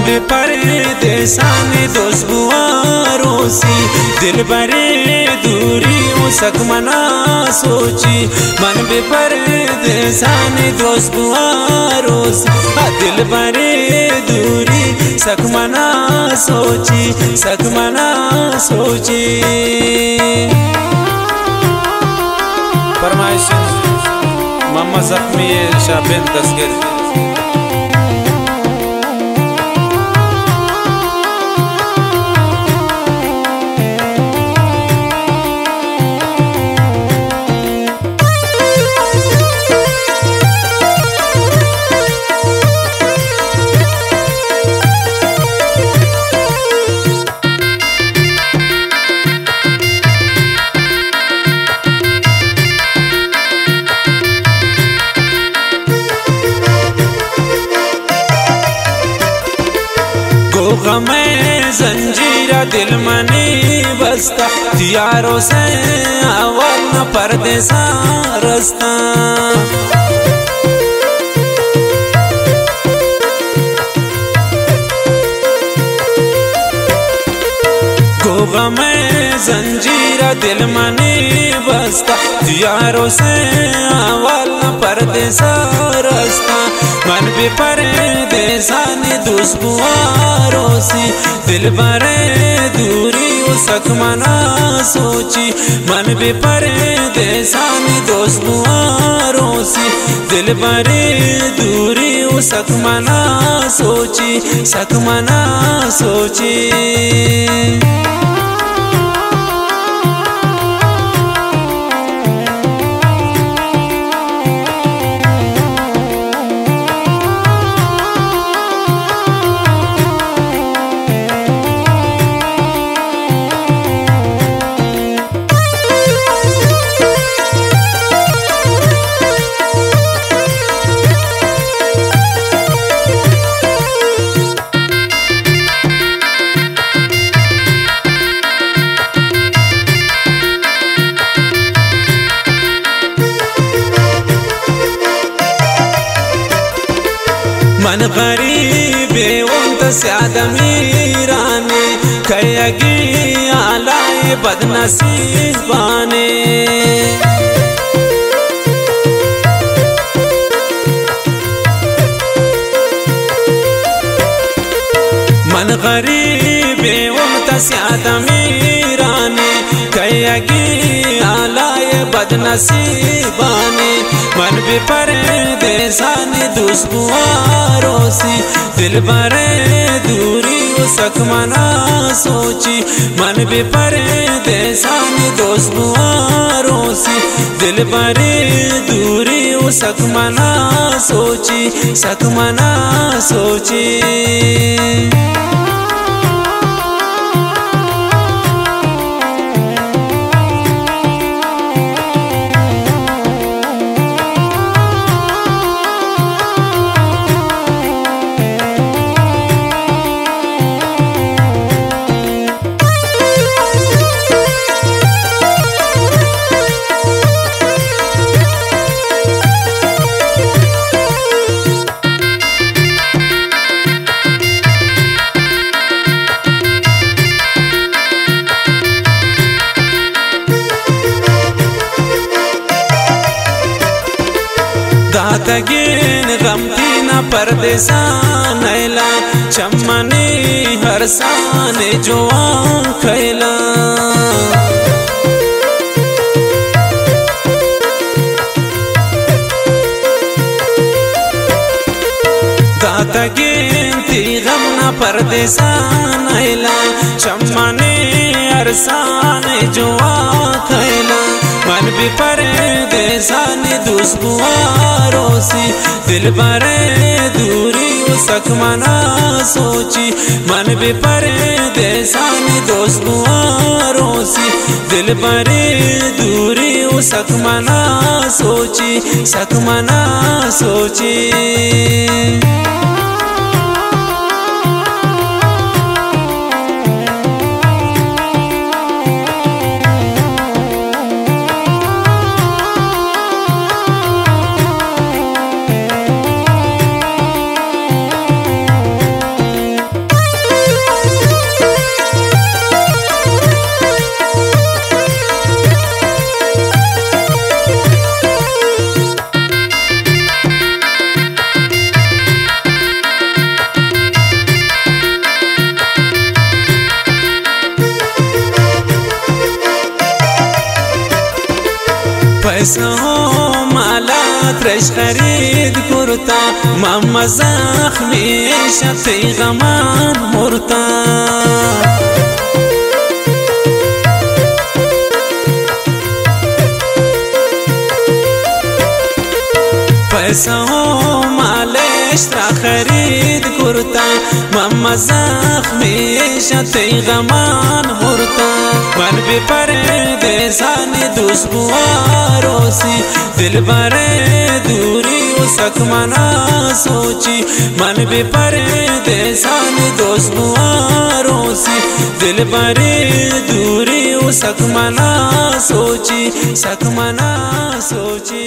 भी परदेसाने दोस्त बुआरोसी दिल भरे दूरी उसक मना सोची। मन भी परदेसाने दोस्त बुआरोसी दिल भरे दूरी सक मना सोची, सक मना सोची। फरमाइश मोहम्मद जख्मी शाबिन तस्गिर। मैं जंजीरा दिल मनी बसता यारों से आवाज न परदेसा रस्ता। गोगा मैं जंजीरा दिल मनी बसता यारों से आवाज न परदेसा रस्ता। मन भी परदेसाने दोस्त बुआरोसी दिल भरे दूरी उसक मना सोची। मन भी परदेसाने दोस्त बुआरोसी दिल भरे दूरी उसक मना सोची, सक मना सोची। मन गरीब उन्त स्यादमीराने खयगी आलाए बदनसीबाने। मन गरीब उन्त स्यादमीराने खयगी आलाए बदनसीबाने। मन भी परदेसाने दोस्त बुआरोसी दिल भरे दूरी उसक मना सोची। मन भी परदेसाने दोस्त बुआरोसी दिल भरे दूरी उसक मना सोची, सक मना सोची। दातगिन गमतीना परदेसा नैला चम्मने हरसाने जो खैला। दातगिन ती गमना परदेसा नैला चम्मने हरसाने जो खैला। मन भी परदेसाने दोस्त बुआरोसी दिल भरे दूरी उसक मना सोची। मन भी परदेसाने दोस्त बुआरोसी दिल भरे दूरी उसक मना सोची, सक मना सोची। पैसा हो माला त्रश खरीद कुर्ता मम्मा जख्मी शती गमान मुर्ता पैसा हो मालेश्रा खरीद कुर्ता मम्मा जख्मी शती गमान मुर्ता मन भी परदेसानी दुश्वारोसी दिल भरे दूरी उसक मना सोची मन भी परदेसानी दुश्वारोसी दिल भरे दूरी उसक मना सोची सक मना सोची।